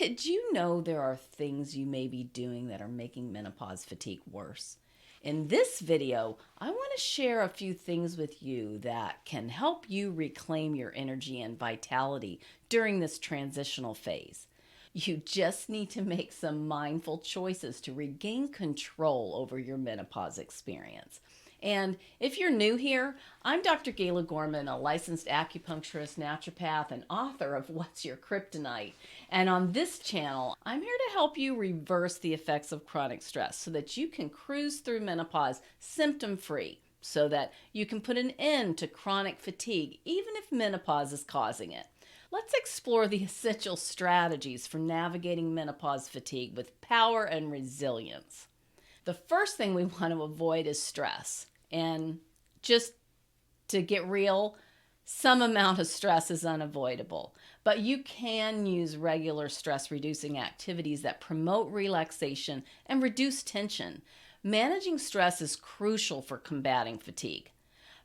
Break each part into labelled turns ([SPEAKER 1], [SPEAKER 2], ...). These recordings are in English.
[SPEAKER 1] Did you know there are things you may be doing that are making menopause fatigue worse? In this video, I want to share a few things with you that can help you reclaim your energy and vitality during this transitional phase. You just need to make some mindful choices to regain control over your menopause experience. And if you're new here, I'm Dr. Gala Gorman, a licensed acupuncturist, naturopath, and author of What's Your Kryptonite. And on this channel, I'm here to help you reverse the effects of chronic stress so that you can cruise through menopause symptom free, so that you can put an end to chronic fatigue, even if menopause is causing it. Let's explore the essential strategies for navigating menopause fatigue with power and resilience. The first thing we want to avoid is stress. And just to get real, some amount of stress is unavoidable, but you can use regular stress reducing activities that promote relaxation and reduce tension. Managing stress is crucial for combating fatigue.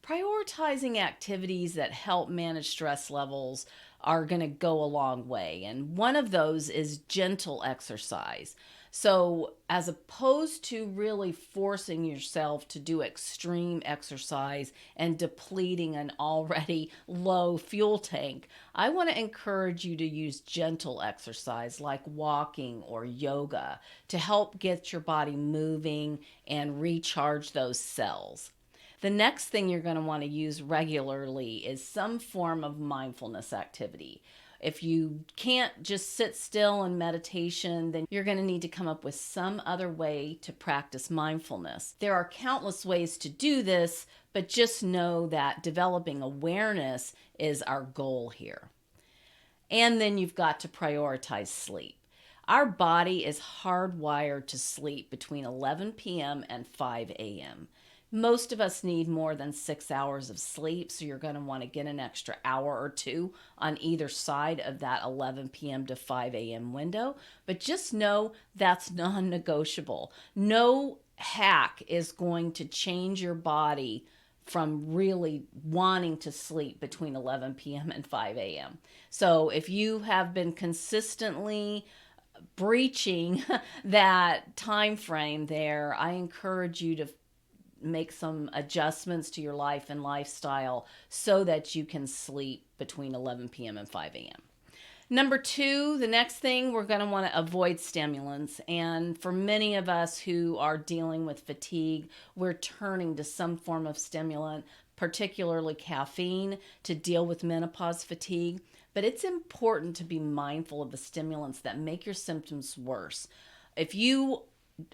[SPEAKER 1] Prioritizing activities that help manage stress levels are going to go a long way. And one of those is gentle exercise. So, as opposed to really forcing yourself to do extreme exercise and depleting an already low fuel tank, I want to encourage you to use gentle exercise like walking or yoga to help get your body moving and recharge those cells. The next thing you're going to want to use regularly is some form of mindfulness activity. If you can't just sit still in meditation, then you're going to need to come up with some other way to practice mindfulness. There are countless ways to do this, but just know that developing awareness is our goal here. And then you've got to prioritize sleep. Our body is hardwired to sleep between 11 p.m. and 5 a.m. Most of us need more than 6 hours of sleep, so you're going to want to get an extra hour or two on either side of that 11 p.m. to 5 a.m. window. But just know that's non negotiable. No hack is going to change your body from really wanting to sleep between 11 p.m. and 5 a.m. So if you have been consistently breaching that time frame there, I encourage you to make some adjustments to your life and lifestyle so that you can sleep between 11 p.m. and 5 a.m. Number two, the next thing, we're going to want to avoid stimulants. And for many of us who are dealing with fatigue, we're turning to some form of stimulant, particularly caffeine, to deal with menopause fatigue. But it's important to be mindful of the stimulants that make your symptoms worse. If you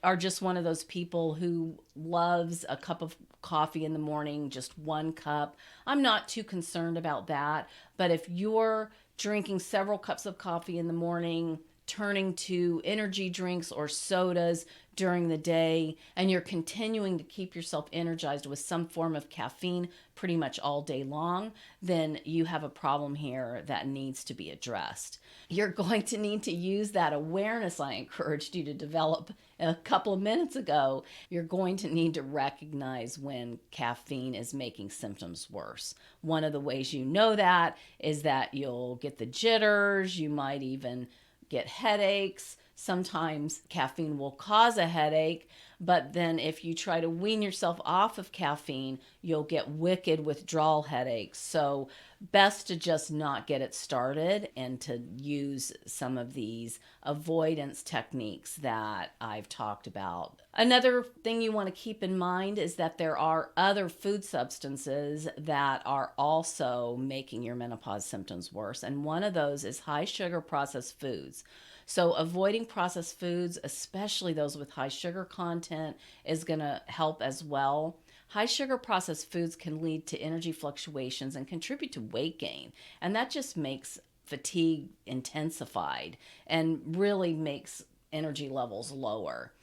[SPEAKER 1] are just one of those people who loves a cup of coffee in the morning, just one cup, I'm not too concerned about that. But if you're drinking several cups of coffee in the morning, turning to energy drinks or sodas during the day, and you're continuing to keep yourself energized with some form of caffeine pretty much all day long, then you have a problem here that needs to be addressed. You're going to need to use that awareness I encouraged you to develop a couple of minutes ago. You're going to need to recognize when caffeine is making symptoms worse. One of the ways you know that is that you'll get the jitters, you might even get headaches. Sometimes caffeine will cause a headache, but then if you try to wean yourself off of caffeine, you'll get wicked withdrawal headaches. So best to just not get it started and to use some of these avoidance techniques that I've talked about. Another thing you want to keep in mind is that there are other food substances that are also making your menopause symptoms worse. And one of those is high sugar processed foods. So avoiding processed foods, especially those with high sugar content, is going to help as well. High sugar processed foods can lead to energy fluctuations and contribute to weight gain. And that just makes fatigue intensified and really makes energy levels lower.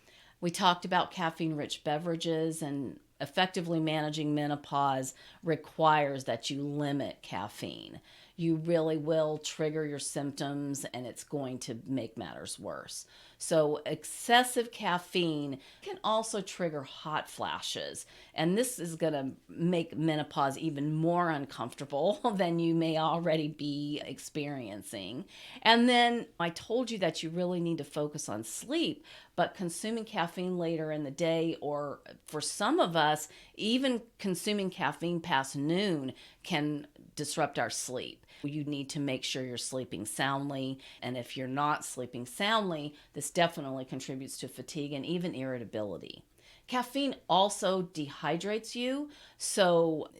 [SPEAKER 1] We talked about caffeine rich beverages, and effectively managing menopause requires that you limit caffeine. you really will trigger your symptoms and it's going to make matters worse. So, excessive caffeine can also trigger hot flashes, and this is going to make menopause even more uncomfortable than you may already be experiencing. And then I told you that you really need to focus on sleep, but consuming caffeine later in the day, or for some of us, even consuming caffeine past noon, can disrupt our sleep. You need to make sure you're sleeping soundly. And if you're not sleeping soundly, this definitely contributes to fatigue and even irritability. Caffeine also dehydrates you. So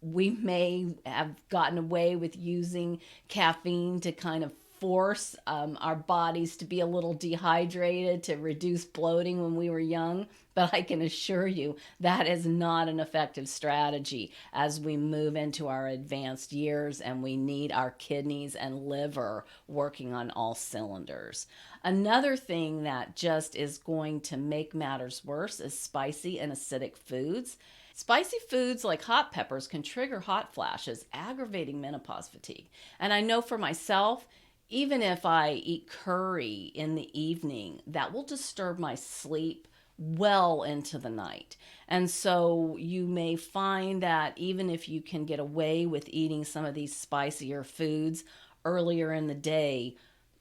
[SPEAKER 1] we may have gotten away with using caffeine to kind of force our bodies to be a little dehydrated to reduce bloating when we were young. But I can assure you that is not an effective strategy as we move into our advanced years and we need our kidneys and liver working on all cylinders. Another thing that just is going to make matters worse is spicy and acidic foods. Spicy foods like hot peppers can trigger hot flashes, aggravating menopause fatigue. And I know for myself, even if I eat curry in the evening, that will disturb my sleep well into the night. And so you may find that even if you can get away with eating some of these spicier foods earlier in the day,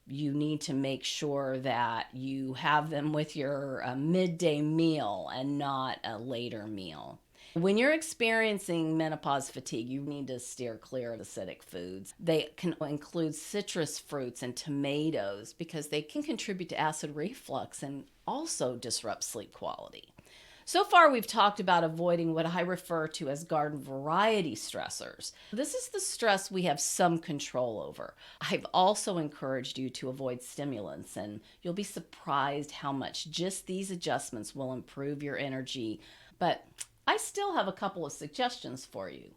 [SPEAKER 1] you need to make sure that you have them with your midday meal and not a later meal. When you're experiencing menopause fatigue, you need to steer clear of acidic foods. They can include citrus fruits and tomatoes because they can contribute to acid reflux and also disrupt sleep quality. So far, we've talked about avoiding what I refer to as garden variety stressors. This is the stress we have some control over. I've also encouraged you to avoid stimulants, and you'll be surprised how much just these adjustments will improve your energy. But I still have a couple of suggestions for you.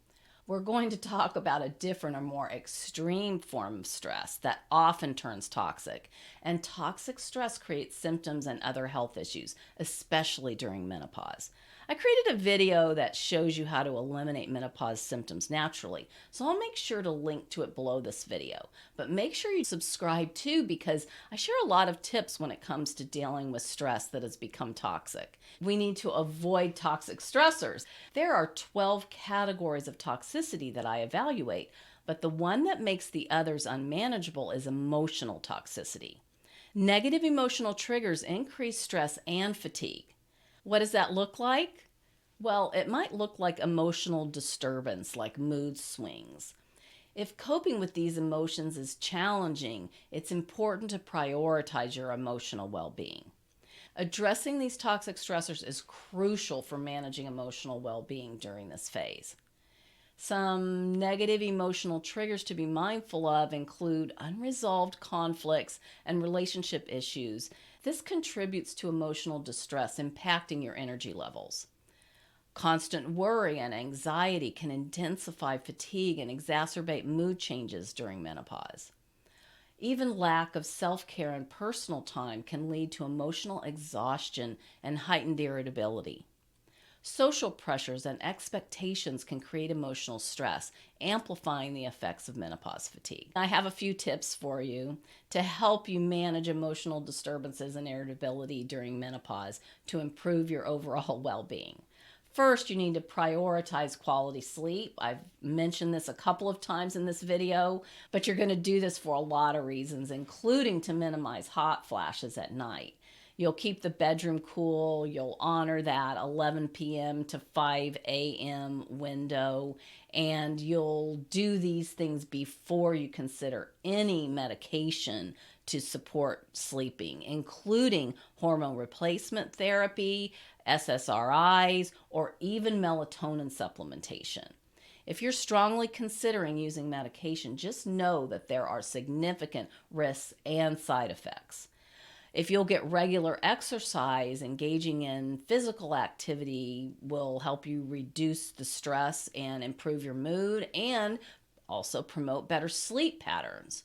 [SPEAKER 1] We're going to talk about a different or more extreme form of stress that often turns toxic. And toxic stress creates symptoms and other health issues, especially during menopause. I created a video that shows you how to eliminate menopause symptoms naturally, so I'll make sure to link to it below this video. But make sure you subscribe too, because I share a lot of tips when it comes to dealing with stress that has become toxic. We need to avoid toxic stressors. There are 12 categories of toxicity that I evaluate, but the one that makes the others unmanageable is emotional toxicity. Negative emotional triggers increase stress and fatigue. What does that look like? Well, it might look like emotional disturbance, like mood swings. If coping with these emotions is challenging, it's important to prioritize your emotional well-being. Addressing these toxic stressors is crucial for managing emotional well-being during this phase. Some negative emotional triggers to be mindful of include unresolved conflicts and relationship issues. This contributes to emotional distress, impacting your energy levels. Constant worry and anxiety can intensify fatigue and exacerbate mood changes during menopause. Even lack of self-care and personal time can lead to emotional exhaustion and heightened irritability. Social pressures and expectations can create emotional stress, amplifying the effects of menopause fatigue. I have a few tips for you to help you manage emotional disturbances and irritability during menopause to improve your overall well-being. First, you need to prioritize quality sleep. I've mentioned this a couple of times in this video, but you're going to do this for a lot of reasons, including to minimize hot flashes at night. You'll keep the bedroom cool. You'll honor that 11 p.m. to 5 a.m. window. And you'll do these things before you consider any medication to support sleeping, including hormone replacement therapy, SSRIs, or even melatonin supplementation. If you're strongly considering using medication, just know that there are significant risks and side effects. If you'll get regular exercise, engaging in physical activity will help you reduce the stress and improve your mood and also promote better sleep patterns.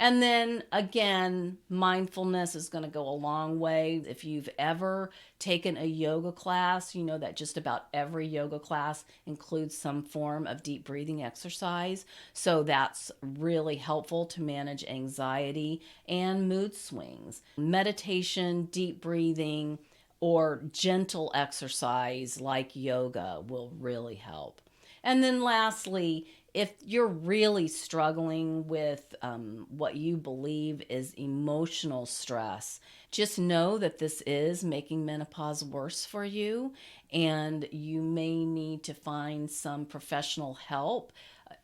[SPEAKER 1] And then again, mindfulness is going to go a long way. If you've ever taken a yoga class, you know that just about every yoga class includes some form of deep breathing exercise. So that's really helpful to manage anxiety and mood swings. Meditation, deep breathing, or gentle exercise like yoga will really help. And then lastly, if you're really struggling with what you believe is emotional stress, just know that this is making menopause worse for you, and you may need to find some professional help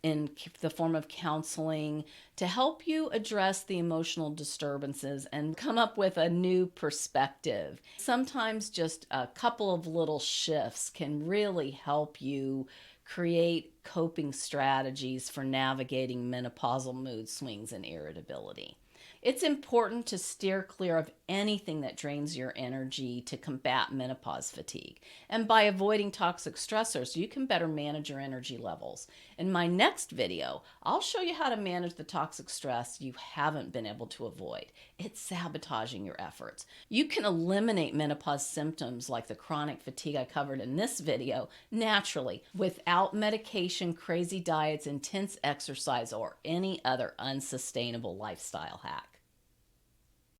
[SPEAKER 1] in the form of counseling to help you address the emotional disturbances and come up with a new perspective. Sometimes just a couple of little shifts can really help you create coping strategies for navigating menopausal mood swings and irritability. It's important to steer clear of anything that drains your energy to combat menopause fatigue. And by avoiding toxic stressors, you can better manage your energy levels. In my next video, I'll show you how to manage the toxic stress you haven't been able to avoid. It's sabotaging your efforts. You can eliminate menopause symptoms like the chronic fatigue I covered in this video naturally without medication, crazy diets, intense exercise, or any other unsustainable lifestyle hack.